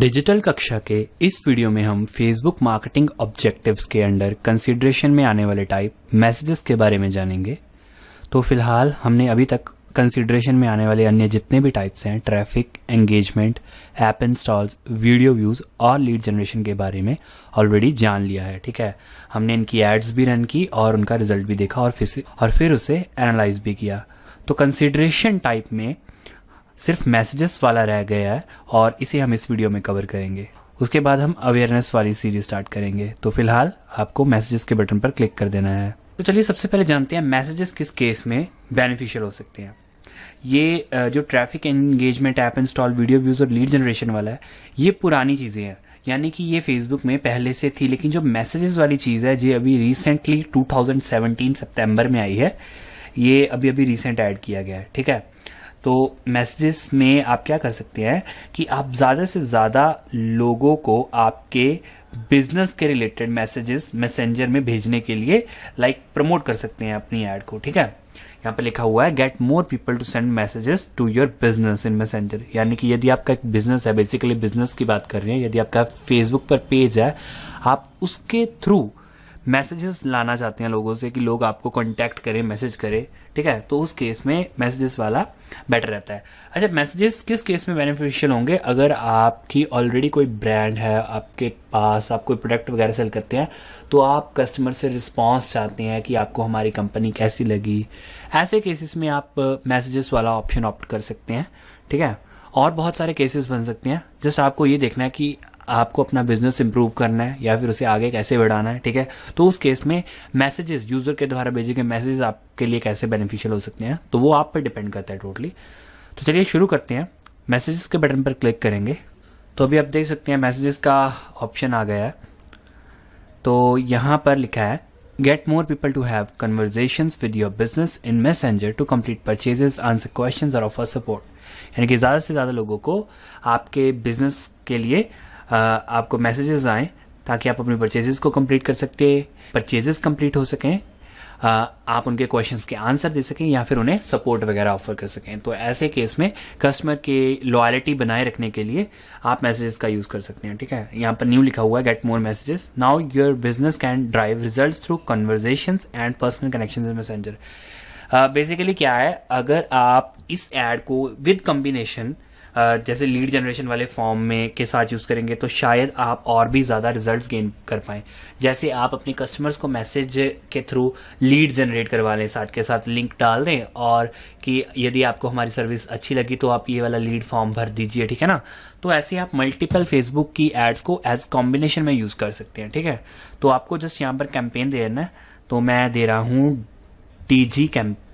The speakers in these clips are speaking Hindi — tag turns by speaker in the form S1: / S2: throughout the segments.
S1: डिजिटल कक्षा के इस वीडियो में हम फेसबुक मार्केटिंग ऑब्जेक्टिव्स के अंडर कंसीडरेशन में आने वाले टाइप मैसेजेस के बारे में जानेंगे। तो फिलहाल हमने अभी तक कंसीडरेशन में आने वाले अन्य जितने भी टाइप्स हैं, traffic, engagement, app installs, video views और लीड जनरेशन के बारे में ऑलरेडी जान लिया है। ठीक है, हमने इनकी एड्स भी रन की और उनका रिजल्ट भी देखा और फिर उसे एनालाइज भी किया। तो कंसीडरेशन टाइप में सिर्फ मैसेजेस वाला रह गया है और इसे हम इस वीडियो में कवर करेंगे। उसके बाद हम अवेयरनेस वाली सीरीज स्टार्ट करेंगे। तो फिलहाल आपको मैसेजेस के बटन पर क्लिक कर देना है। तो चलिए सबसे पहले जानते हैं मैसेजेस किस केस में बेनिफिशियल हो सकते हैं। ये जो traffic, engagement, app install, video views और लीड जनरेशन वाला है, ये पुरानी चीज़ें हैं, यानी कि ये फेसबुक में पहले से थी। लेकिन जो मैसेजेस वाली चीज़ है, ये अभी रिसेंटली 2017 सितंबर में आई है। ये अभी रिसेंट ऐड किया गया है। ठीक है, तो मैसेजेस में आप क्या कर सकते हैं कि आप ज़्यादा से ज़्यादा लोगों को आपके बिजनेस के रिलेटेड मैसेजेस मैसेंजर में भेजने के लिए प्रमोट कर सकते हैं अपनी ऐड को। ठीक है, यहाँ पे लिखा हुआ है get more people to send messages to your business in Messenger. यानी कि यदि आपका एक बिजनेस है, बेसिकली बिजनेस की बात कर रहे हैं, यदि आपका फेसबुक पर पेज है, आप उसके थ्रू मैसेजेस लाना चाहते हैं लोगों से कि लोग आपको कांटेक्ट करें, मैसेज करें। ठीक है, तो उस केस में मैसेजेस वाला बेटर रहता है। अच्छा, मैसेजेस किस केस में बेनिफिशियल होंगे? अगर आपकी ऑलरेडी कोई ब्रांड है, आपके पास आप कोई प्रोडक्ट वगैरह सेल करते हैं, तो आप कस्टमर से रिस्पॉन्स चाहते हैं कि आपको हमारी कंपनी कैसी लगी। ऐसे केसेस में आप मैसेजेस वाला ऑप्शन ऑप्ट कर सकते हैं। ठीक है, और बहुत सारे केसेस बन सकते हैं। जस्ट आपको ये देखना है कि आपको अपना बिजनेस इंप्रूव करना है या फिर उसे आगे कैसे बढ़ाना है। ठीक है, तो उस केस में मैसेजेस, यूजर के द्वारा भेजे गए मैसेजेस आपके लिए कैसे बेनिफिशियल हो सकते हैं, तो वो आप पर डिपेंड करता है टोटली। तो चलिए शुरू करते हैं। मैसेजेस के बटन पर क्लिक करेंगे तो अभी आप देख सकते हैं मैसेजेस का ऑप्शन आ गया है। तो यहाँ पर लिखा है get more people to have conversations with your business in Messenger to complete purchases, answer questions और ऑफर सपोर्ट। यानी कि ज़्यादा से ज़्यादा लोगों को आपके बिजनेस के लिए आपको मैसेजेस आएँ ताकि आप अपनी परचेजेस को कंप्लीट कर सकते, परचेजेस कंप्लीट हो सकें, आप उनके क्वेश्चंस के आंसर दे सकें या फिर उन्हें सपोर्ट वगैरह ऑफर कर सकें। तो ऐसे केस में कस्टमर की लॉयल्टी बनाए रखने के लिए आप मैसेजेस का यूज़ कर सकते हैं। ठीक है, यहाँ पर न्यू लिखा हुआ है get more messages, now your business can drive results through conversations and personal connections in messenger. Basically क्या है, अगर आप इस ऐड को विद कॉम्बिनेशन जैसे लीड जनरेशन वाले फॉर्म में के साथ यूज़ करेंगे तो शायद आप और भी ज़्यादा रिजल्ट्स गेन कर पाएँ। जैसे आप अपने कस्टमर्स को मैसेज के थ्रू लीड जनरेट करवा लें, साथ के साथ लिंक डाल दें और कि यदि आपको हमारी सर्विस अच्छी लगी तो आप ये वाला लीड फॉर्म भर दीजिए। ठीक है ना, तो ऐसे आप मल्टीपल फेसबुक की एड्स को एज कॉम्बिनेशन में यूज़ कर सकते हैं। ठीक है, तो आपको जस्ट यहाँ पर कैंपेन देना है, तो मैं दे रहा हूँ DG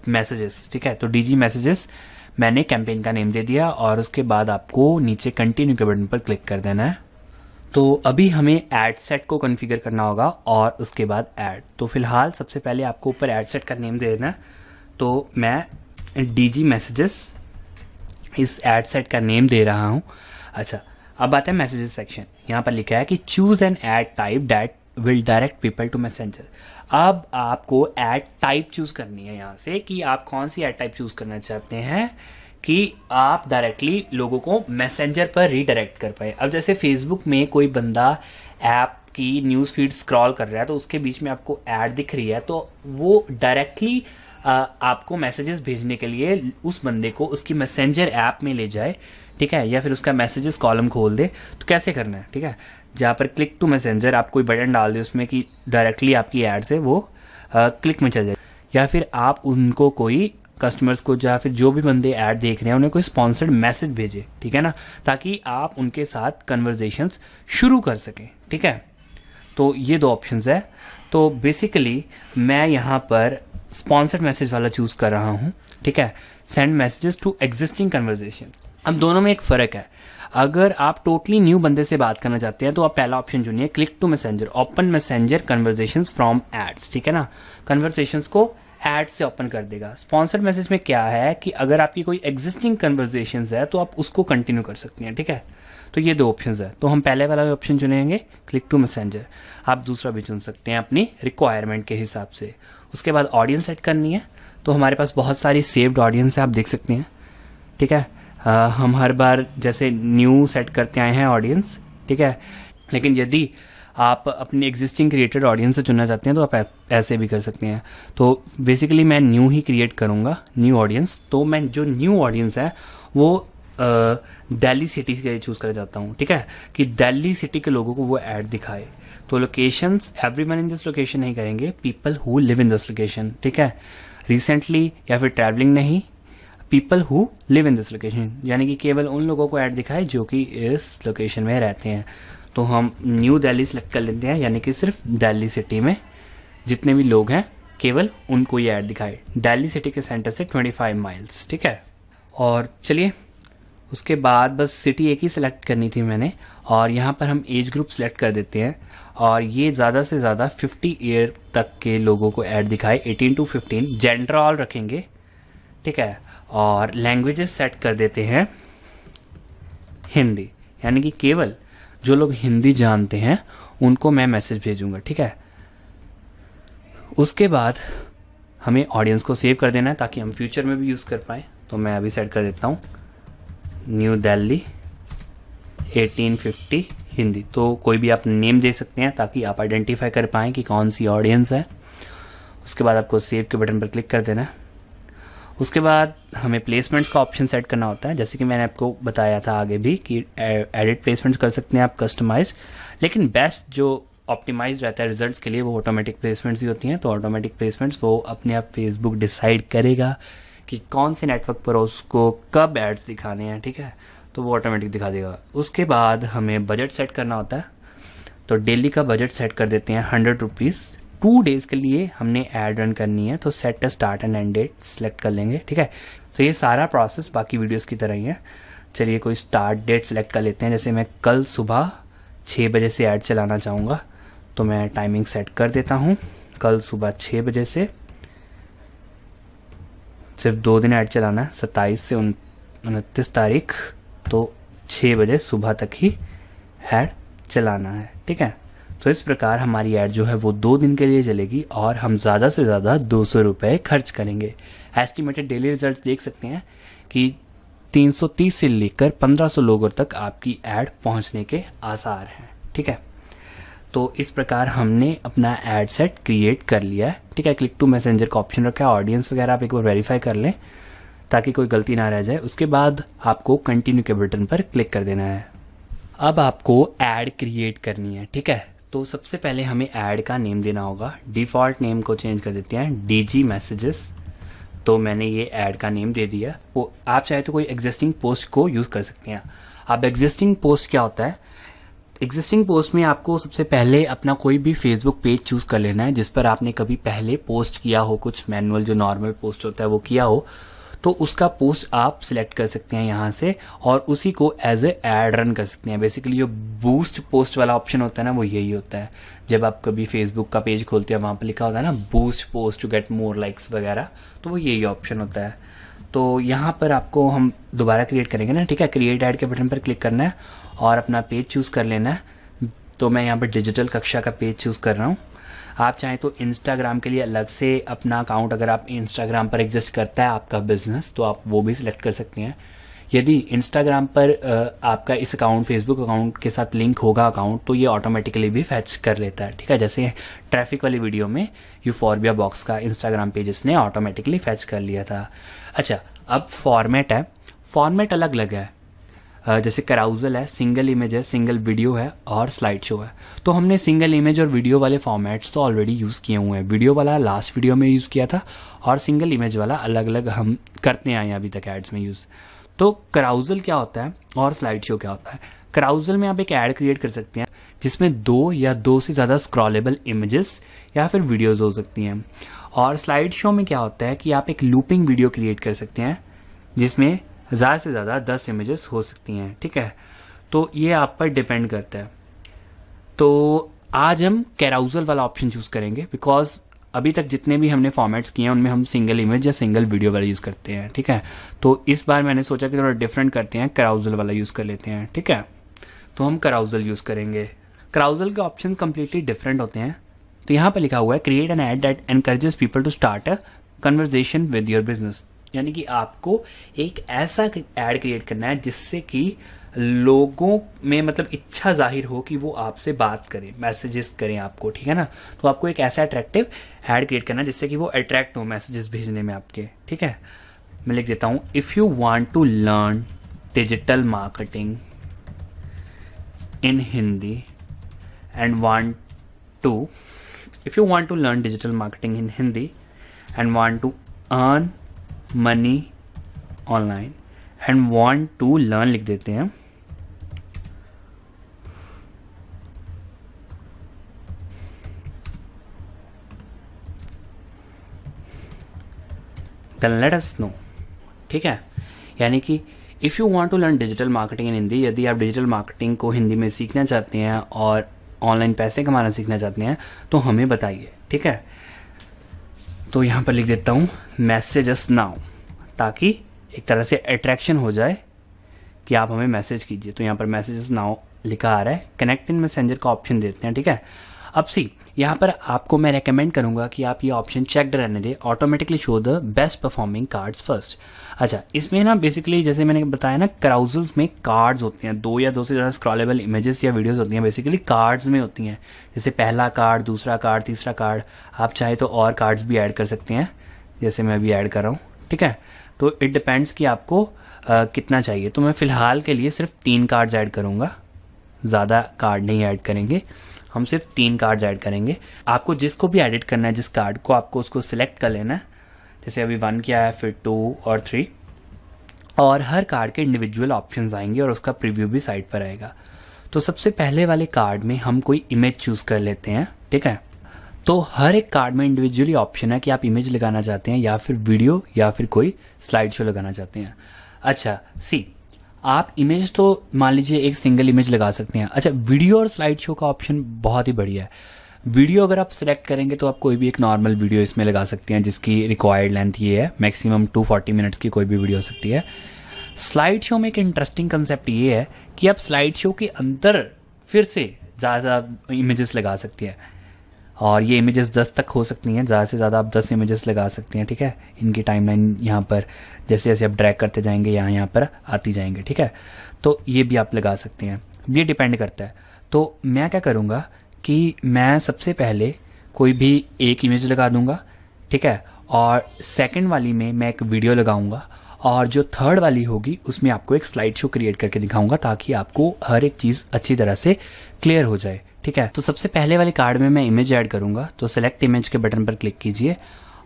S1: मैसेजेस। ठीक है, तो DG मैसेजेस मैंने कैंपेन का नेम दे दिया और उसके बाद आपको नीचे कंटिन्यू के बटन पर क्लिक कर देना है। तो अभी हमें एड सेट को कॉन्फ़िगर करना होगा और उसके बाद ऐड। तो फिलहाल सबसे पहले आपको ऊपर एड सेट का नेम दे देना है। तो मैं DG मैसेजेस इस एड सेट का नेम दे रहा हूँ। अच्छा, अब आता है मैसेजेस सेक्शन। यहाँ पर लिखा है कि choose an ad type that will direct people to Messenger. अब आपको एड टाइप चूज करनी है यहाँ से कि आप कौन सी एड टाइप चूज करना चाहते हैं कि आप डायरेक्टली लोगों को मैसेंजर पर रीडायरेक्ट कर पाए। अब जैसे फेसबुक में कोई बंदा ऐप की न्यूज़ फीड स्क्रॉल कर रहा है तो उसके बीच में आपको ऐड दिख रही है, तो वो डायरेक्टली आपको मैसेजेस भेजने के लिए उस बंदे को उसकी मैसेंजर ऐप में ले जाए। ठीक है, या फिर उसका मैसेजेस कॉलम खोल दे। तो कैसे करना है? ठीक है, जहाँ पर क्लिक टू मैसेंजर आप कोई बटन डाल दे उसमें कि डायरेक्टली आपकी ऐड से वो क्लिक में चल जाए, या फिर आप उनको कोई कस्टमर्स को या फिर जो भी बंदे ऐड देख रहे हैं उन्हें कोई स्पॉन्सर्ड मैसेज भेजे। ठीक है ना, ताकि आप उनके साथ कन्वर्जेशंस शुरू कर सकें। ठीक है, तो ये दो ऑप्शंस है। तो बेसिकली मैं यहाँ पर स्पॉन्सर्ड मैसेज वाला चूज कर रहा हूँ। ठीक है, send messages to existing conversation. अब दोनों में एक फ़र्क है। अगर आप टोटली न्यू बंदे से बात करना चाहते हैं तो आप पहला ऑप्शन चुनिए, click to Messenger, open Messenger conversations from ads. ठीक है ना, कन्वर्जेशंस को एड से ओपन कर देगा। स्पॉन्सर्ड मैसेज में क्या है कि अगर आपकी कोई एग्जिस्टिंग कन्वर्जेशंस है तो आप उसको कंटिन्यू कर सकते हैं। ठीक है, तो ये दो ऑप्शंस है। तो हम पहले वाला ऑप्शन चुनेंगे, क्लिक टू मैसेंजर। आप दूसरा भी चुन सकते हैं अपनी रिक्वायरमेंट के हिसाब से। उसके बाद ऑडियंस सेट करनी है। तो हमारे पास बहुत सारी सेव्ड ऑडियंस है, आप देख सकते हैं। ठीक है, हम हर बार जैसे न्यू सेट करते आए हैं ऑडियंस, ठीक है। लेकिन यदि आप अपनी एग्जिस्टिंग क्रिएटेड ऑडियंस से चुनना चाहते हैं तो आप ऐसे भी कर सकते हैं। तो बेसिकली मैं न्यू ही क्रिएट करूँगा, न्यू ऑडियंस। तो मैं जो न्यू ऑडियंस है वो दिल्ली सिटी के लिए चूज़ करना चाहता हूँ, ठीक है, कि दिल्ली सिटी के लोगों को वो ऐड दिखाए। तो locations everyone in this location नहीं करेंगे, people who live in this location, ठीक है। रिसेंटली या फिर ट्रैवलिंग नहीं, people who live in this location, यानी कि केवल उन लोगों को ऐड दिखाए जो कि इस लोकेशन में रहते हैं। तो हम न्यू दिल्ली सेलेक्ट कर लेते हैं, यानी कि सिर्फ दिल्ली सिटी में जितने भी लोग हैं केवल उनको ये ऐड दिखाए, दिल्ली सिटी के सेंटर से 25 माइल्स, ठीक है। और चलिए उसके बाद बस सिटी एक ही सिलेक्ट करनी थी मैंने, और यहाँ पर हम एज ग्रुप सेलेक्ट कर देते हैं, और ये ज़्यादा से ज़्यादा 50 ईयर तक के लोगों को ऐड दिखाए, 18 to 15, जेंडर ऑल रखेंगे, ठीक है। और लैंग्वेजेस सेट कर देते हैं हिंदी, यानी कि केवल जो लोग हिंदी जानते हैं उनको मैं मैसेज भेजूंगा, ठीक है। उसके बाद हमें ऑडियंस को सेव कर देना है ताकि हम फ्यूचर में भी यूज़ कर पाएँ। तो मैं अभी सेट कर देता हूँ न्यू दिल्ली 1850 हिंदी। तो कोई भी आप नेम दे सकते हैं ताकि आप आइडेंटिफाई कर पाएँ कि कौन सी ऑडियंस है। उसके बाद आपको सेव के बटन पर क्लिक कर देना है। उसके बाद हमें प्लेसमेंट्स का ऑप्शन सेट करना होता है, जैसे कि मैंने आपको बताया था आगे भी कि एडिट प्लेसमेंट्स कर सकते हैं आप, कस्टमाइज, लेकिन बेस्ट जो ऑप्टिमाइज रहता है रिजल्ट्स के लिए वो ऑटोमेटिक प्लेसमेंट्स ही होती हैं। तो ऑटोमेटिक प्लेसमेंट्स वो अपने आप फेसबुक डिसाइड करेगा कि कौन से नेटवर्क पर उसको कब एड्स दिखाने हैं, ठीक है, तो वो ऑटोमेटिक दिखा देगा। उसके बाद हमें बजट सेट करना होता है, तो डेली का बजट सेट कर देते हैं 100 रुपीज़। 2 डेज़ के लिए हमने ऐड रन करनी है, तो set start and end date select कर लेंगे, ठीक है। तो ये सारा प्रोसेस बाकी वीडियोस की तरह ही है। चलिए कोई स्टार्ट डेट सेलेक्ट कर लेते हैं, जैसे मैं कल सुबह 6 बजे से ऐड चलाना चाहूँगा, तो मैं टाइमिंग सेट कर देता हूँ कल सुबह 6 बजे से। सिर्फ 2 दिन ऐड चलाना है, 27 से 29 तारीख, तो 6 बजे सुबह तक ही ऐड चलाना है, ठीक है। तो इस प्रकार हमारी ऐड जो है वो 2 दिन के लिए चलेगी और हम ज़्यादा से ज़्यादा 200 रुपये खर्च करेंगे। एस्टिमेटेड डेली रिजल्ट्स देख सकते हैं कि 330 से लेकर 1500 लोगों तक आपकी ऐड पहुंचने के आसार हैं, ठीक है। तो इस प्रकार हमने अपना ऐड सेट क्रिएट कर लिया है, ठीक है। क्लिक टू मैसेंजर का ऑप्शन रखा है, ऑडियंस वगैरह आप एक बार वेरीफाई कर लें ताकि कोई गलती ना रह जाए। उसके बाद आपको कंटिन्यू के बटन पर क्लिक कर देना है। अब आपको ऐड क्रिएट करनी है, ठीक है। तो सबसे पहले हमें ऐड का नेम देना होगा। डिफ़ॉल्ट नेम को चेंज कर देते हैं DG मैसेजेस। तो मैंने ये ऐड का नेम दे दिया। वो आप चाहे तो कोई एग्जिस्टिंग पोस्ट को यूज़ कर सकते हैं। अब एग्जिस्टिंग पोस्ट क्या होता है? एग्जिस्टिंग पोस्ट में आपको सबसे पहले अपना कोई भी फेसबुक पेज चूज़ कर लेना है जिस पर आपने कभी पहले पोस्ट किया हो, कुछ मैनुअल जो नॉर्मल पोस्ट होता है वो किया हो, तो उसका पोस्ट आप सिलेक्ट कर सकते हैं यहाँ से और उसी को एज ए ऐड रन कर सकते हैं। बेसिकली जो बूस्ट पोस्ट वाला ऑप्शन होता है ना, वो यही होता है। जब आप कभी फेसबुक का पेज खोलते हैं वहाँ पर लिखा होता है ना boost post to get more likes वगैरह, तो वो यही ऑप्शन होता है। तो यहाँ पर आपको हम दोबारा क्रिएट करेंगे ना, ठीक है। क्रिएट ऐड के बटन पर क्लिक करना है और अपना पेज चूज़ कर लेना है। तो मैं यहाँ पर डिजिटल कक्षा का पेज चूज़ कर रहा हूँ। आप चाहें तो इंस्टाग्राम के लिए अलग से अपना अकाउंट, अगर आप इंस्टाग्राम पर एग्जिस्ट करता है आपका बिजनेस, तो आप वो भी सिलेक्ट कर सकते हैं। यदि इंस्टाग्राम पर आपका इस अकाउंट फेसबुक अकाउंट के साथ लिंक होगा अकाउंट, तो ये ऑटोमेटिकली भी फैच कर लेता है, ठीक है। जैसे ट्रैफिक वाली वीडियो में यूफोर्बिया बॉक्स का इंस्टाग्राम पेज इसने ऑटोमेटिकली फैच कर लिया था। अच्छा, अब फॉर्मेट है, फॉर्मेट अलग अलग है। जैसे कराउजल है, सिंगल इमेज है, सिंगल वीडियो है और स्लाइड शो है। तो हमने सिंगल इमेज और वीडियो वाले फॉर्मेट्स तो ऑलरेडी यूज़ किए हुए हैं। वीडियो वाला लास्ट वीडियो में यूज़ किया था और सिंगल इमेज वाला अलग अलग हम करते आए हैं अभी तक एड्स में यूज़। तो कराउजल क्या होता है और स्लाइड शो क्या होता है? कराउजल में आप एक ऐड क्रिएट कर सकते हैं जिसमें 2 या 2 से ज़्यादा स्क्रॉलेबल इमेजेस या फिर वीडियोज़ हो सकती हैं। और स्लाइड शो में क्या होता है कि आप एक लूपिंग वीडियो क्रिएट कर सकते हैं जिसमें ज़्यादा से ज़्यादा 10 इमेजेस हो सकती हैं, ठीक है। तो ये आप पर डिपेंड करता है। तो आज हम कैराउजल वाला ऑप्शन चूज़ करेंगे बिकॉज अभी तक जितने भी हमने फॉर्मेट्स किए हैं उनमें हम सिंगल इमेज या सिंगल वीडियो वाला यूज़ करते हैं, ठीक है। तो इस बार मैंने सोचा कि थोड़ा डिफरेंट करते हैं, कैराउजल वाला यूज़ कर लेते हैं, ठीक है। तो हम कैराउजल यूज़ करेंगे। कैराउजल के ऑप्शन कंप्लीटली डिफरेंट होते हैं। तो यहाँ पर लिखा हुआ है create an ad that encourages people to start a conversation with your business. यानी कि आपको एक ऐसा ऐड क्रिएट करना है जिससे कि लोगों में मतलब इच्छा जाहिर हो कि वो आपसे बात करें, मैसेजेस करें आपको, ठीक है ना। तो आपको एक ऐसा अट्रैक्टिव ऐड क्रिएट करना है जिससे कि वो अट्रैक्ट हो मैसेजेस भेजने में आपके, ठीक है। मैं लिख देता हूँ, if you want to learn digital marketing in Hindi and if you want to learn digital marketing in Hindi and want to earn money online and want to learn, लिख देते हैं, then let us know, ठीक है। यानी कि if you want to learn digital marketing in Hindi, यदि आप डिजिटल मार्केटिंग को हिंदी में सीखना चाहते हैं और ऑनलाइन पैसे कमाना सीखना चाहते हैं तो हमें बताइए, ठीक है। तो यहाँ पर लिख देता हूँ मैसेजेस नाउ, ताकि एक तरह से अट्रैक्शन हो जाए कि आप हमें मैसेज कीजिए। तो यहाँ पर मैसेजेस नाउ लिखा आ रहा है, कनेक्ट इन मैसेंजर का ऑप्शन देते हैं, ठीक है। अब सी यहाँ पर आपको मैं रेकमेंड करूंगा कि आप ये ऑप्शन चेक्ड रहने दें, automatically show the best performing cards first. अच्छा, इसमें ना बेसिकली जैसे मैंने बताया ना, कराउजल्स में कार्ड्स होते हैं, 2 या 2 से ज़्यादा स्क्रॉलेबल इमेजेस या वीडियोस होती हैं, बेसिकली कार्ड्स में होती हैं। जैसे पहला कार्ड, दूसरा कार्ड, तीसरा कार्ड, आप चाहे तो और कार्ड्स भी ऐड कर सकते हैं, जैसे मैं अभी ऐड कर रहा हूँ, ठीक है। तो इट डिपेंड्स कि आपको कितना चाहिए। तो मैं फ़िलहाल के लिए सिर्फ 3 कार्ड्स ऐड करूँगा, ज़्यादा कार्ड नहीं ऐड करेंगे, हम सिर्फ 3 कार्ड्स ऐड करेंगे। आपको जिसको भी एडिट करना है, जिस कार्ड को, आपको उसको सिलेक्ट कर लेना है। जैसे अभी 1 किया है, फिर 2 और 3, और हर कार्ड के इंडिविजुअल ऑप्शंस आएंगे और उसका प्रीव्यू भी साइट पर आएगा। तो सबसे पहले वाले कार्ड में हम कोई इमेज चूज कर लेते हैं, ठीक है। तो हर एक कार्ड में इंडिविजुअली ऑप्शन है कि आप इमेज लगाना चाहते हैं या फिर वीडियो या फिर कोई स्लाइड शो लगाना चाहते हैं। अच्छा सी, आप इमेज तो मान लीजिए एक सिंगल इमेज लगा सकते हैं। अच्छा, वीडियो और स्लाइड शो का ऑप्शन बहुत ही बढ़िया है। वीडियो अगर आप सिलेक्ट करेंगे तो आप कोई भी एक नॉर्मल वीडियो इसमें लगा सकते हैं जिसकी रिक्वायर्ड लेंथ ये है, मैक्सिमम 240 मिनट्स की कोई भी वीडियो हो सकती है। स्लाइड शो में एक इंटरेस्टिंग कंसेप्ट ये है कि आप स्लाइड शो के अंदर फिर से ज़्यादा इमेजेस लगा सकते हैं, और ये इमेजेस 10 तक हो सकती हैं, ज़्यादा से ज़्यादा आप 10 इमेजेस लगा सकते हैं, ठीक है। इनकी टाइमलाइन यहाँ पर जैसे जैसे आप ड्रैग करते जाएंगे यहाँ पर आती जाएंगे, ठीक है। तो ये भी आप लगा सकते हैं, ये डिपेंड करता है। तो मैं क्या करूँगा कि मैं सबसे पहले कोई भी एक इमेज लगा दूंगा, ठीक है, और सेकंड वाली में मैं एक वीडियो लगाऊंगा, और जो थर्ड वाली होगी उसमें आपको एक स्लाइड शो क्रिएट करके दिखाऊंगा ताकि आपको हर एक चीज़ अच्छी तरह से क्लियर हो जाए, ठीक है। तो सबसे पहले वाले कार्ड में मैं इमेज ऐड करूंगा, तो सेलेक्ट इमेज के बटन पर क्लिक कीजिए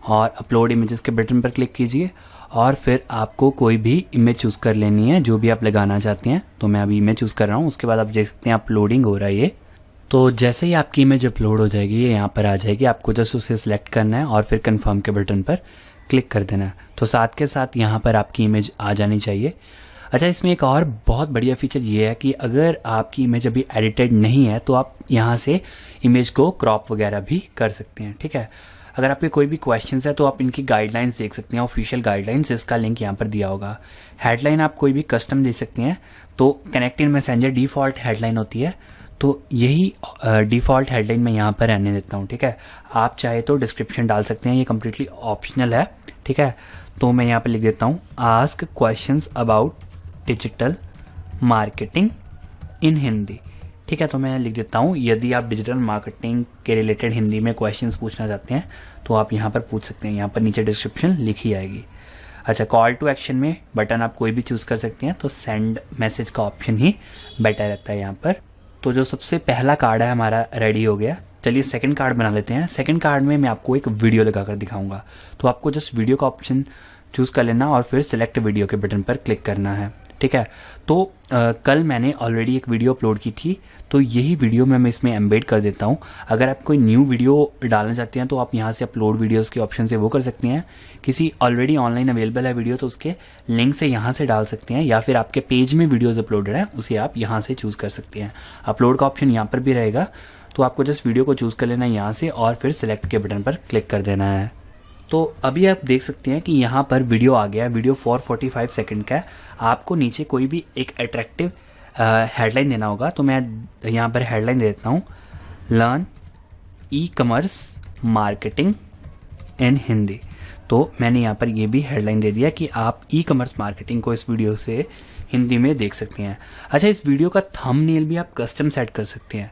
S1: और अपलोड इमेजेस के बटन पर क्लिक कीजिए, और फिर आपको कोई भी इमेज चूज़ कर लेनी है जो भी आप लगाना चाहते हैं। तो मैं अभी इमेज चूज़ कर रहा हूँ, उसके बाद आप देख सकते हैं अपलोडिंग हो रहा है ये। तो जैसे ही आपकी इमेज अपलोड हो जाएगी, ये यहाँ पर आ जाएगी, आपको जस्ट उसे सिलेक्ट करना है और फिर कंफर्म के बटन पर क्लिक कर देना है। तो साथ के साथ यहाँ पर आपकी इमेज आ जानी चाहिए। अच्छा, इसमें एक और बहुत बढ़िया फीचर ये है कि अगर आपकी इमेज अभी एडिटेड नहीं है तो आप यहाँ से इमेज को क्रॉप वगैरह भी कर सकते हैं, ठीक है। अगर आपके कोई भी क्वेश्चंस है तो आप इनकी गाइडलाइंस देख सकते हैं, ऑफिशियल गाइडलाइंस, इसका लिंक यहाँ पर दिया होगा। हेडलाइन आप कोई भी कस्टम दे सकते हैं, तो connect in messenger default headline होती है, तो यही डिफ़ॉल्ट हेडलाइन मैं यहाँ पर रहने देता हूँ, ठीक है। आप चाहे तो डिस्क्रिप्शन डाल सकते हैं, ये कम्प्लीटली ऑप्शनल है, ठीक है। तो मैं यहाँ पर लिख देता हूँ ask questions about digital marketing in Hindi, ठीक है। तो मैं लिख देता हूँ यदि आप डिजिटल मार्केटिंग के रिलेटेड हिंदी में क्वेश्चंस पूछना चाहते हैं तो आप यहाँ पर पूछ सकते हैं, यहाँ पर नीचे डिस्क्रिप्शन लिखी आएगी। अच्छा, कॉल टू एक्शन में बटन आप कोई भी चूज़ कर सकते हैं, तो सेंड मैसेज का ऑप्शन ही बेटर रहता है यहाँ पर। तो जो सबसे पहला कार्ड है हमारा रेडी हो गया। चलिए सेकंड कार्ड बना लेते हैं। सेकंड कार्ड में मैं आपको एक वीडियो लगाकर दिखाऊंगा, तो आपको जस्ट वीडियो का ऑप्शन चूज़ कर लेना और फिर सिलेक्ट वीडियो के बटन पर क्लिक करना है, ठीक है। तो कल मैंने ऑलरेडी एक वीडियो अपलोड की थी, तो यही वीडियो मैं इसमें एम्बेड कर देता हूँ। अगर आप कोई न्यू वीडियो डालना चाहते हैं तो आप यहाँ से अपलोड वीडियोस के ऑप्शन से वो कर सकते हैं। किसी ऑलरेडी ऑनलाइन अवेलेबल है वीडियो तो उसके लिंक से यहाँ से डाल सकते हैं, या फिर आपके पेज में वीडियोज़ अपलोडेड है उसे आप यहाँ से चूज़ कर सकते हैं। अपलोड का ऑप्शन यहाँ पर भी रहेगा, तो आपको जस्ट वीडियो को चूज़ कर लेना है यहाँ से और फिर सिलेक्ट के बटन पर क्लिक कर देना है। तो अभी आप देख सकते हैं कि यहाँ पर वीडियो आ गया, वीडियो 445 सेकंड का है। आपको नीचे कोई भी एक अट्रैक्टिव हेडलाइन देना होगा, तो मैं यहाँ पर हेडलाइन दे देता हूँ learn e commerce marketing in Hindi. तो मैंने यहाँ पर ये भी हेडलाइन दे दिया कि आप ई कॉमर्स मार्केटिंग को इस वीडियो से हिंदी में देख सकते हैं। अच्छा, इस वीडियो का थंबनेल भी आप कस्टम सेट कर सकते हैं।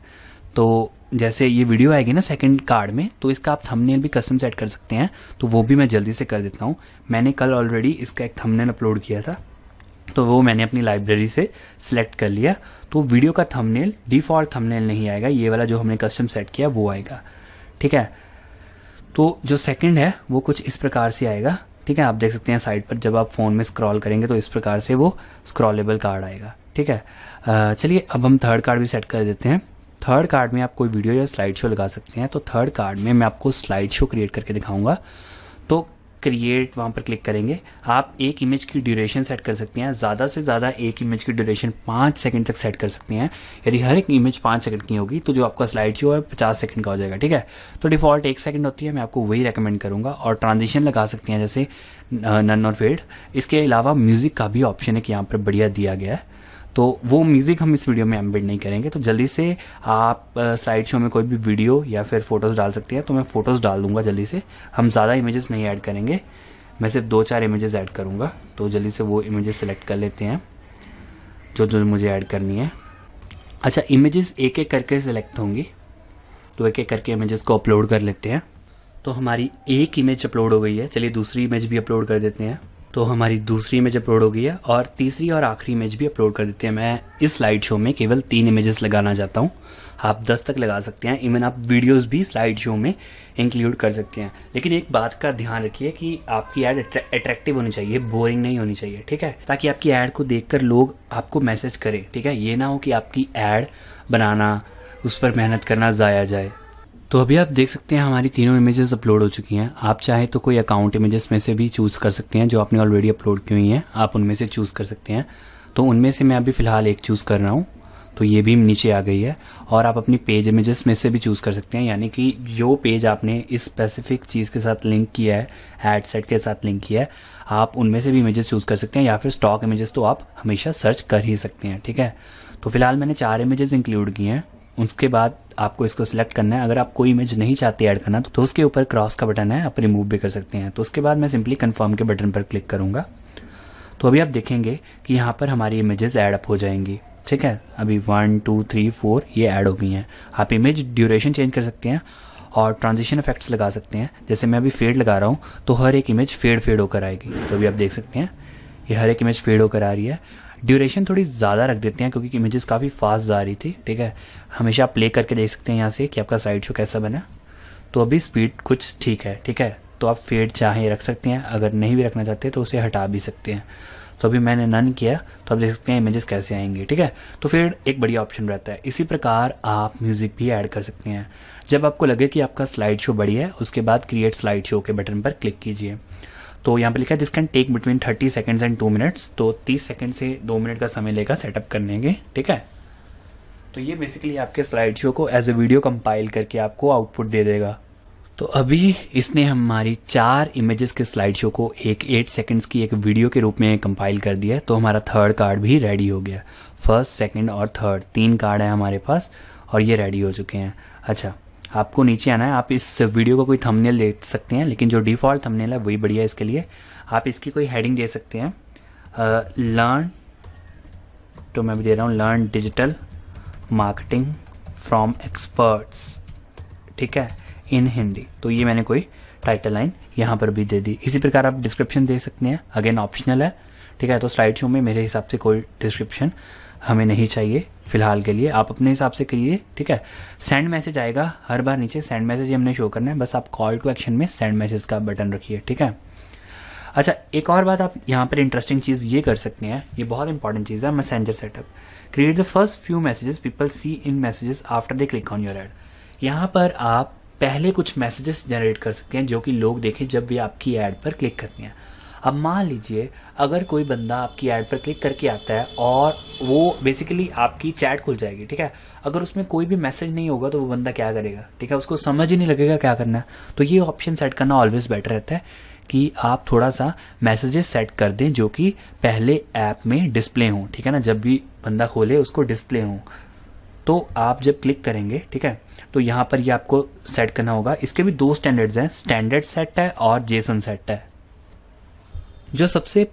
S1: तो जैसे ये वीडियो आएगी ना सेकंड कार्ड में, तो इसका आप थंबनेल भी कस्टम सेट कर सकते हैं। तो वो भी मैं जल्दी से कर देता हूँ। मैंने कल ऑलरेडी इसका एक थंबनेल अपलोड किया था, तो वो मैंने अपनी लाइब्रेरी से सिलेक्ट कर लिया। तो वीडियो का थंबनेल डिफ़ॉल्ट थंबनेल नहीं आएगा, ये वाला जो हमने कस्टम सेट किया वो आएगा। ठीक है, तो जो सेकंड है वो कुछ इस प्रकार से आएगा। ठीक है, आप देख सकते हैं साइड पर जब आप फ़ोन में स्क्रॉल करेंगे तो इस प्रकार से वो स्क्रॉलेबल कार्ड आएगा। ठीक है, चलिए अब हम थर्ड कार्ड भी सेट कर देते हैं। थर्ड कार्ड में आप कोई वीडियो या स्लाइड शो लगा सकते हैं। तो थर्ड कार्ड में मैं आपको स्लाइड शो क्रिएट करके दिखाऊंगा। तो क्रिएट वहाँ पर क्लिक करेंगे। आप एक इमेज की ड्यूरेशन सेट कर सकते हैं। ज़्यादा से ज़्यादा एक इमेज की ड्यूरेशन 5 सेकंड तक सेट कर सकते हैं। यदि हर एक इमेज 5 सेकंड की होगी तो जो आपका स्लाइड शो है 50 सेकंड का हो जाएगा। ठीक है, तो डिफ़ॉल्ट 1 सेकंड होती है, मैं आपको वही रेकमेंड करूँगा। और ट्रांजिशन लगा सकते हैं जैसे नन और फेड। इसके अलावा म्यूज़िक का भी ऑप्शन है कि यहाँ पर बढ़िया दिया गया है, तो वो म्यूज़िक हम इस वीडियो में एम्बेड नहीं करेंगे। तो जल्दी से आप स्लाइड शो में कोई भी वीडियो या फिर फोटोज़ डाल सकते हैं। तो मैं फ़ोटोज़ डाल दूंगा जल्दी से। हम ज़्यादा इमेजेस नहीं ऐड करेंगे, मैं सिर्फ 2-4 इमेजेस ऐड करूंगा। तो जल्दी से वो इमेजेस सेलेक्ट कर लेते हैं जो जो मुझे ऐड करनी है। अच्छा, इमेजेस एक एक करके सिलेक्ट होंगी, तो एक एक करके इमेजेस को अपलोड कर लेते हैं। तो हमारी एक इमेज अपलोड हो गई है। चलिए दूसरी इमेज भी अपलोड कर देते हैं। तो हमारी दूसरी इमेज अपलोड हो गई है और तीसरी और आखिरी इमेज भी अपलोड कर देते हैं। मैं इस स्लाइड शो में केवल 3 इमेजेस लगाना चाहता हूँ। आप 10 तक लगा सकते हैं। इवन आप वीडियोस भी स्लाइड शो में इंक्लूड कर सकते हैं। लेकिन एक बात का ध्यान रखिए कि आपकी ऐड अट्रैक्टिव होनी चाहिए, बोरिंग नहीं होनी चाहिए। ठीक है, ताकि आपकी ऐड को देखकर लोग आपको मैसेज करें। ठीक है, ये ना हो कि आपकी ऐड बनाना, उस पर मेहनत करना ज़ाया जाए। तो अभी आप देख सकते हैं हमारी तीनों इमेजेस अपलोड हो चुकी हैं। आप चाहे तो कोई अकाउंट इमेजेस में से भी चूज़ कर सकते हैं जो आपने ऑलरेडी अपलोड की हुई हैं, आप उनमें से चूज़ कर सकते हैं। तो उनमें से मैं अभी फ़िलहाल एक चूज़ कर रहा हूँ, तो ये भी नीचे आ गई है। और आप अपनी पेज इमेजेस में से भी चूज़ कर सकते हैं, यानी कि जो पेज आपने इस स्पेसिफिक चीज़ के साथ लिंक किया है, एड सेट के साथ लिंक किया है, आप उनमें से भी इमेजेस चूज़ कर सकते हैं। या फिर स्टॉक इमेजेस तो आप हमेशा सर्च कर ही सकते हैं। ठीक है, तो फिलहाल मैंने 4 इमेजेस इंक्लूड किए हैं। उसके बाद आपको इसको सिलेक्ट करना है। अगर आप कोई इमेज नहीं चाहते ऐड करना तो उसके ऊपर क्रॉस का बटन है, आप रिमूव भी कर सकते हैं। तो उसके बाद मैं सिंपली कंफर्म के बटन पर क्लिक करूंगा। तो अभी आप देखेंगे कि यहाँ पर हमारी इमेजेस ऐड अप हो जाएंगी। ठीक है, अभी 1 2 3 4 ये ऐड हो गई हैं। आप इमेज ड्यूरेशन चेंज कर सकते हैं और ट्रांजिशन इफेक्ट्स लगा सकते हैं। जैसे मैं अभी फेड लगा रहा हूँ तो हर एक इमेज फेड होकर आएगी। तो अभी आप देख सकते हैं ये हर एक इमेज फेड होकर आ रही है। ड्यूरेशन थोड़ी ज़्यादा रख देते हैं क्योंकि इमेजेस काफ़ी फास्ट जा रही थी। ठीक है, हमेशा प्ले करके देख सकते हैं यहाँ से कि आपका स्लाइड शो कैसा बना। तो अभी स्पीड कुछ ठीक है। ठीक है, तो आप फेड चाहे रख सकते हैं, अगर नहीं भी रखना चाहते तो उसे हटा भी सकते हैं। तो अभी मैंने नन किया, तो आप देख सकते हैं इमेजेस कैसे आएंगे। ठीक है, तो फेड एक बढ़िया ऑप्शन रहता है। इसी प्रकार आप म्यूज़िक भी ऐड कर सकते हैं। जब आपको लगे कि आपका स्लाइड शो बढ़िया है, उसके बाद क्रिएट स्लाइड शो के बटन पर क्लिक कीजिए। तो यहाँ पे लिखा है this can take between 30 seconds and 2 minutes. तो 30 सेकंड से 2 मिनट का समय लेगा सेटअप करने के। ठीक है, तो ये बेसिकली आपके स्लाइड शो को एज ए वीडियो कंपाइल करके आपको आउटपुट दे देगा। तो अभी इसने हमारी 4 इमेजेस के स्लाइड शो को एक 8 सेकंड्स की एक वीडियो के रूप में कंपाइल कर दिया। तो हमारा थर्ड कार्ड भी रेडी हो गया। फर्स्ट, सेकंड और थर्ड 3 कार्ड है हमारे पास और ये रेडी हो चुके हैं। अच्छा, आपको नीचे आना है। आप इस वीडियो को कोई थंबनेल दे सकते हैं, लेकिन जो डिफ़ॉल्ट थंबनेल है वही बढ़िया है इसके लिए। आप इसकी कोई हेडिंग दे सकते हैं, लर्न, तो मैं भी दे रहा हूँ learn digital marketing from experts. ठीक है, इन हिंदी। तो ये मैंने कोई टाइटल लाइन यहाँ पर भी दे दी। इसी प्रकार आप डिस्क्रिप्शन दे सकते हैं, अगेन ऑप्शनल है। ठीक है, तो स्लाइड शो में मेरे हिसाब से कोई डिस्क्रिप्शन हमें नहीं चाहिए फिलहाल के लिए, आप अपने हिसाब से करिए। ठीक है, सेंड मैसेज आएगा हर बार नीचे, सेंड मैसेज ही हमने शो करना है। बस आप कॉल टू एक्शन में सेंड मैसेज का बटन रखिए। ठीक है, अच्छा एक और बात आप यहाँ पर इंटरेस्टिंग चीज़ ये कर सकते हैं, ये बहुत इंपॉर्टेंट चीज़ है, messenger setup. Create the first few messages people see in messages after they click on your add. यहाँ पर आप पहले कुछ मैसेजेस जनरेट कर सकते हैं जो कि लोग देखें जब वे आपकी ऐड पर क्लिक करते हैं। अब मान लीजिए अगर कोई बंदा आपकी ऐड पर क्लिक करके आता है और वो बेसिकली आपकी चैट खुल जाएगी। ठीक है, अगर उसमें कोई भी मैसेज नहीं होगा तो वो बंदा क्या करेगा? ठीक है, उसको समझ ही नहीं लगेगा क्या करना है। तो ये ऑप्शन सेट करना ऑलवेज बेटर रहता है कि आप थोड़ा सा मैसेजेस सेट कर दें जो कि पहले ऐप में डिस्प्ले हों। ठीक है ना, जब भी बंदा खोले उसको डिस्प्ले हों। तो आप जब क्लिक करेंगे, ठीक है, तो यहाँ पर ये आपको सेट करना होगा। इसके भी 2 स्टैंडर्ड्स हैं, स्टैंडर्ड सेट है और जेसन सेट है। जो सबसे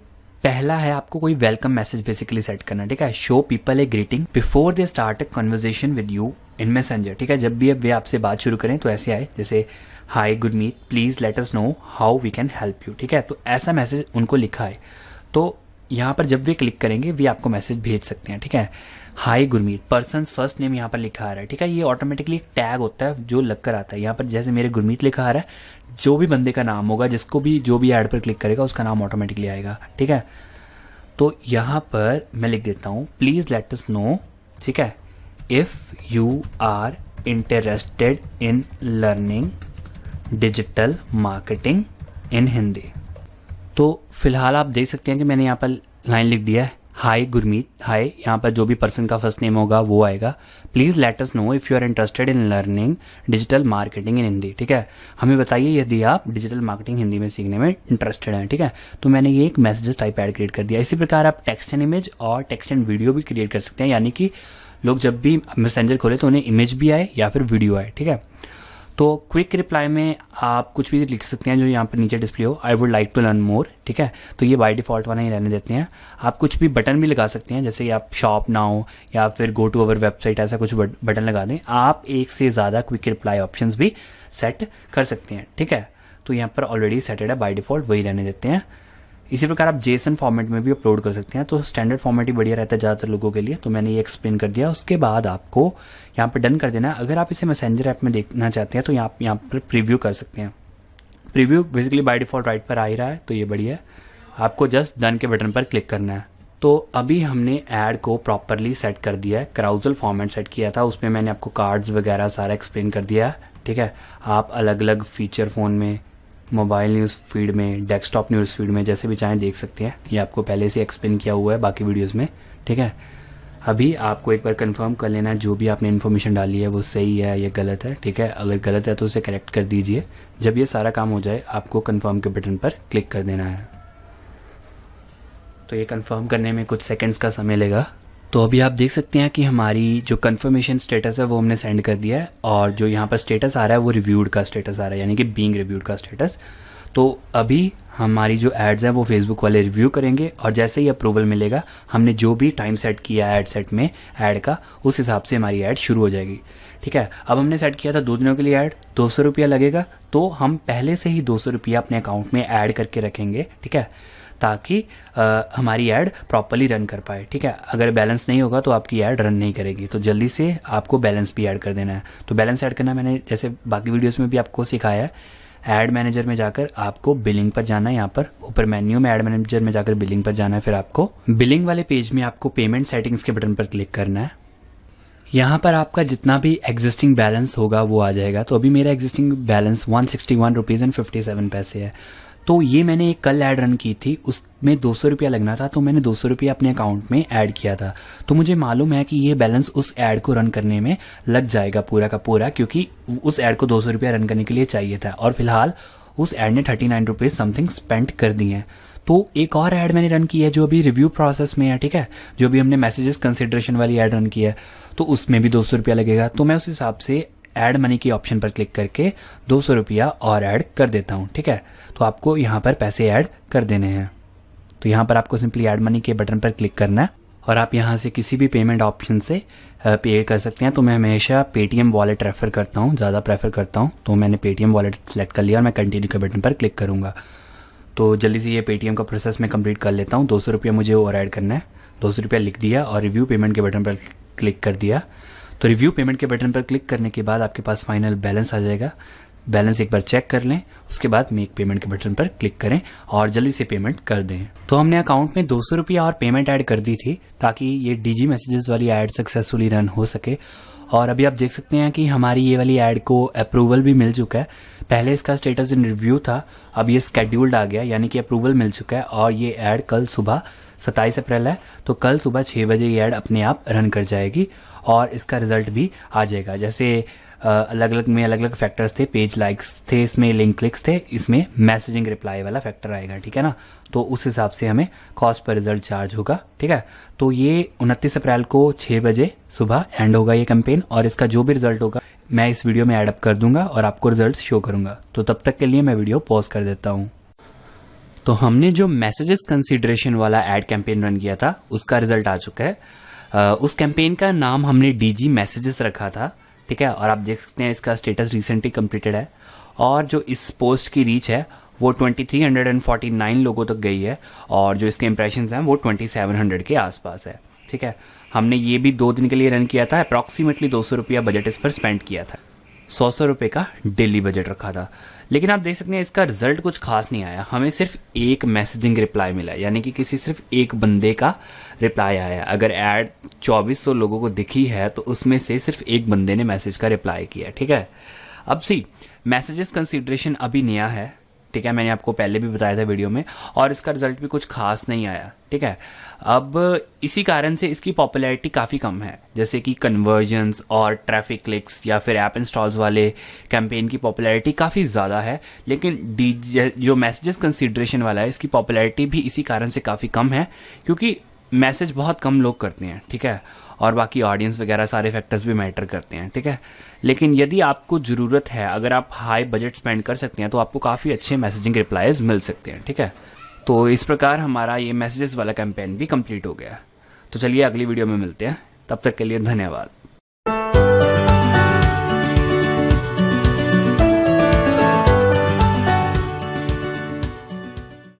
S1: पहला है, आपको कोई वेलकम मैसेज बेसिकली सेट करना है, ठीक है। Show people A greeting before they start a conversation with you in messenger, ठीक है। जब भी अब वे आपसे बात शुरू करें तो ऐसे आए जैसे hi Gurmeet, please let us know how we can help you, ठीक है। तो ऐसा मैसेज उनको लिखा है, तो यहाँ पर जब वे क्लिक करेंगे वे आपको मैसेज भेज सकते हैं, ठीक है। हाय गुरमीत, पर्सन फर्स्ट नेम यहाँ पर लिखा आ रहा है, ठीक है। ये ऑटोमेटिकली एक टैग होता है जो लग कर आता है यहाँ पर। जैसे मेरे गुरमीत लिखा आ रहा है, जो भी बंदे का नाम होगा, जिसको भी जो भी ऐड पर क्लिक करेगा उसका नाम ऑटोमेटिकली आएगा, ठीक है। तो यहाँ पर मैं लिख देता हूँ प्लीज लेट अस नो, ठीक है, if you are interested in learning digital marketing in Hindi. तो फिलहाल आप देख सकते हैं कि मैंने यहाँ पर लाइन लिख दिया है, हाय गुरमीत, हाय, यहाँ पर जो भी पर्सन का फर्स्ट नेम होगा वो आएगा। Please let us know if you are interested in learning digital marketing in Hindi, ठीक है। हमें बताइए यदि आप डिजिटल मार्केटिंग हिंदी में सीखने में इंटरेस्टेड हैं, ठीक है। तो मैंने ये एक मैसेजेस टाइप ऐड क्रिएट कर दिया। इसी प्रकार आप टेक्स्ट एंड इमेज और टेक्स्ट एंड वीडियो भी क्रिएट कर सकते हैं, यानी कि लोग जब भी मैसेंजर खोले तो उन्हें इमेज भी आए या फिर वीडियो आए, ठीक है। तो क्विक रिप्लाई में आप कुछ भी लिख सकते हैं जो यहाँ पर नीचे डिस्प्ले हो, I would like to learn more, ठीक है। तो ये बाय डिफॉल्ट वाला ही रहने देते हैं। आप कुछ भी बटन भी लगा सकते हैं, जैसे आप शॉप नाउ या फिर गो टू अवर वेबसाइट, ऐसा कुछ बटन लगा दें। आप एक से ज़्यादा क्विक रिप्लाई ऑप्शंस भी सेट कर सकते हैं, ठीक है। तो यहाँ पर ऑलरेडी सेटेड है, बाय डिफॉल्ट वही रहने देते हैं। इसी प्रकार आप जेसन फॉर्मेट में भी अपलोड कर सकते हैं, तो स्टैंडर्ड फॉर्मेट ही बढ़िया रहता है ज़्यादातर लोगों के लिए। तो मैंने ये एक्सप्लेन कर दिया। उसके बाद आपको यहाँ पर डन कर देना है। अगर आप इसे मैसेंजर ऐप में देखना चाहते हैं तो यहाँ पर प्रीव्यू कर सकते हैं। Preview basically by default right पर आ ही रहा है, तो ये बढ़िया है। आपको जस्ट डन के बटन पर क्लिक करना है। तो अभी हमने ऐड को प्रॉपरली सेट कर दिया है। कराउजल फॉर्मेट सेट किया था, उसमें मैंने आपको कार्ड्स वगैरह सारा एक्सप्लेन कर दिया है, ठीक है। आप अलग अलग फीचर फ़ोन में, मोबाइल न्यूज़ फीड में, डेस्कटॉप न्यूज़ फीड में जैसे भी चाहें देख सकते हैं। ये आपको पहले से एक्सप्लेन किया हुआ है बाकी वीडियोस में, ठीक है। अभी आपको एक बार कंफर्म कर लेना है जो भी आपने इन्फॉर्मेशन डाली है वो सही है या गलत है, ठीक है। अगर गलत है तो उसे करेक्ट कर दीजिए। जब ये सारा काम हो जाए आपको कंफर्म के बटन पर क्लिक कर देना है। तो ये कंफर्म करने में कुछ सेकंड्स का समय लेगा। तो अभी आप देख सकते हैं कि हमारी जो कंफर्मेशन स्टेटस है वो हमने सेंड कर दिया है, और जो यहाँ पर स्टेटस आ रहा है वो रिव्यूड का स्टेटस आ रहा है, यानी कि बीइंग रिव्यूड का स्टेटस। तो अभी हमारी जो एड्स हैं वो फेसबुक वाले रिव्यू करेंगे, और जैसे ही अप्रूवल मिलेगा, हमने जो भी टाइम सेट किया ऐड सेट में ऐड का, उस हिसाब से हमारी ऐड शुरू हो जाएगी, ठीक है। अब हमने सेट किया था 2 दिनों के लिए ऐड, 200 रुपया लगेगा। तो हम पहले से ही 200 रुपया अपने अकाउंट में ऐड करके रखेंगे, ठीक है, ताकि हमारी ऐड प्रॉपरली रन कर पाए, ठीक है। अगर बैलेंस नहीं होगा तो आपकी ऐड रन नहीं करेगी, तो जल्दी से आपको बैलेंस भी ऐड कर देना है। तो बैलेंस ऐड करना मैंने जैसे बाकी वीडियोस में भी आपको सिखाया है। ऐड मैनेजर में जाकर आपको बिलिंग पर जाना है, यहाँ पर ऊपर मेन्यू में ऐड मैनेजर में जाकर बिलिंग पर जाना है। फिर आपको बिलिंग वाले पेज में आपको पेमेंट सेटिंग्स के बटन पर क्लिक करना है। यहाँ पर आपका जितना भी एग्जिस्टिंग बैलेंस होगा वो आ जाएगा। तो अभी मेरा एग्जिस्टिंग बैलेंस 161 रुपीज़ एंड 57 पैसे है। तो ये मैंने एक कल ऐड रन की थी, उसमें 200 रुपया लगना था, तो मैंने 200 रुपया अपने अकाउंट में ऐड किया था। तो मुझे मालूम है कि ये बैलेंस उस ऐड को रन करने में लग जाएगा पूरा का पूरा, क्योंकि उस ऐड को 200 रुपया रन करने के लिए चाहिए था, और फिलहाल उस ऐड ने 39 रुपीज़ समथिंग स्पेंड कर दिए हैं। तो एक और ऐड मैंने रन की है जो अभी रिव्यू प्रोसेस में है, ठीक है, जो भी हमने मैसेजेस कंसिडरेशन वाली ऐड रन की है, तो उसमें भी 200 रुपया लगेगा। तो मैं उस हिसाब से ऐड मनी के ऑप्शन पर क्लिक करके 200 रुपया और ऐड कर देता हूँ, ठीक है। तो आपको यहाँ पर पैसे ऐड कर देने हैं। तो यहाँ पर आपको सिंपली ऐड मनी के बटन पर क्लिक करना है, और आप यहाँ से किसी भी पेमेंट ऑप्शन से पे कर सकते हैं। तो मैं हमेशा पेटीएम वॉलेट रेफर करता हूँ, ज़्यादा प्रेफर करता हूँ। तो मैंने पेटीएम वॉलेट सेलेक्ट कर लिया और मैं कंटिन्यू के बटन पर क्लिक करूँगा। तो जल्दी से ये पेटीएम का प्रोसेस मैं कंप्लीट कर लेता हूँ। 200 रुपया मुझे और ऐड करना है। 200 रुपया लिख दिया और रिव्यू पेमेंट के बटन पर क्लिक कर दिया। तो रिव्यू पेमेंट के बटन पर क्लिक करने के बाद आपके पास फाइनल बैलेंस आ जाएगा। बैलेंस एक बार चेक कर लें, उसके बाद मेक पेमेंट के बटन पर क्लिक करें और जल्दी से पेमेंट कर दें। तो हमने अकाउंट में 200 रुपया और पेमेंट ऐड कर दी थी ताकि ये डीजी मैसेजेस वाली ऐड सक्सेसफुली रन हो सके। और अभी आप देख सकते हैं कि हमारी ये वाली ऐड को अप्रूवल भी मिल चुका है। पहले इसका स्टेटस इन रिव्यू था, अब ये स्केड्यूल्ड आ गया, यानी कि अप्रूवल मिल चुका है। और ये ऐड कल सुबह 27 अप्रैल है, तो कल सुबह 6 बजे ये ऐड अपने आप रन कर जाएगी और इसका रिजल्ट भी आ जाएगा। जैसे अलग अलग फैक्टर्स थे, पेज लाइक्स थे, इसमें लिंक क्लिक्स थे, इसमें मैसेजिंग रिप्लाई वाला फैक्टर आएगा, ठीक है ना। तो उस हिसाब से हमें कॉस्ट पर रिजल्ट चार्ज होगा, ठीक है। तो ये 29 अप्रैल को 6 बजे सुबह एंड होगा ये कैंपेन, और इसका जो भी रिजल्ट होगा मैं इस वीडियो में एड अप कर दूंगा और आपको रिजल्ट शो करूंगा। तो तब तक के लिए मैं वीडियो पॉज कर देता हूं। तो हमने जो मैसेजेस कंसीडरेशन वाला एड कैंपेन रन किया था उसका रिजल्ट आ चुका है। उस कैंपेन का नाम हमने डीजी मैसेजेस रखा था, ठीक है। और आप देख सकते हैं इसका स्टेटस रिसेंटली कंप्लीटेड है, और जो इस पोस्ट की रीच है वो 2349 लोगों तक गई है, और जो इसके इंप्रेशंस हैं वो 2700 के आसपास है, ठीक है। हमने ये भी 2 दिन के लिए रन किया था, अप्रॉक्सीमेटली 200 रुपया बजट इस पर स्पेंड किया था, 100 रुपये का डेली बजट रखा था। लेकिन आप देख सकते हैं इसका रिजल्ट कुछ खास नहीं आया, हमें सिर्फ एक मैसेजिंग रिप्लाई मिला, यानी कि किसी सिर्फ एक बंदे का रिप्लाई आया। अगर ऐड 2400 लोगों को दिखी है तो उसमें से सिर्फ एक बंदे ने मैसेज का रिप्लाई किया, ठीक है। अब सी मैसेजेस कंसीडरेशन अभी नया है, ठीक है, मैंने आपको पहले भी बताया था वीडियो में, और इसका रिजल्ट भी कुछ खास नहीं आया, ठीक है। अब इसी कारण से इसकी पॉपुलैरिटी काफ़ी कम है, जैसे कि कन्वर्जन्स और ट्रैफिक क्लिक्स या फिर ऐप इंस्टॉल्स वाले कैंपेन की पॉपुलैरिटी काफ़ी ज़्यादा है। लेकिन जो मैसेजेस कंसीडरेशन वाला है इसकी पॉपुलैरिटी भी इसी कारण से काफ़ी कम है, क्योंकि मैसेज बहुत कम लोग करते हैं, ठीक है, और बाकी ऑडियंस वगैरह सारे फैक्टर्स भी मैटर करते हैं, ठीक है। लेकिन यदि आपको ज़रूरत है, अगर आप हाई बजट स्पेंड कर सकते हैं तो आपको काफ़ी अच्छे मैसेजिंग रिप्लाईज मिल सकते हैं, ठीक है। तो इस प्रकार हमारा ये मैसेजेस वाला कैंपेन भी कंप्लीट हो गया। तो चलिए अगली वीडियो में मिलते हैं, तब तक के लिए धन्यवाद।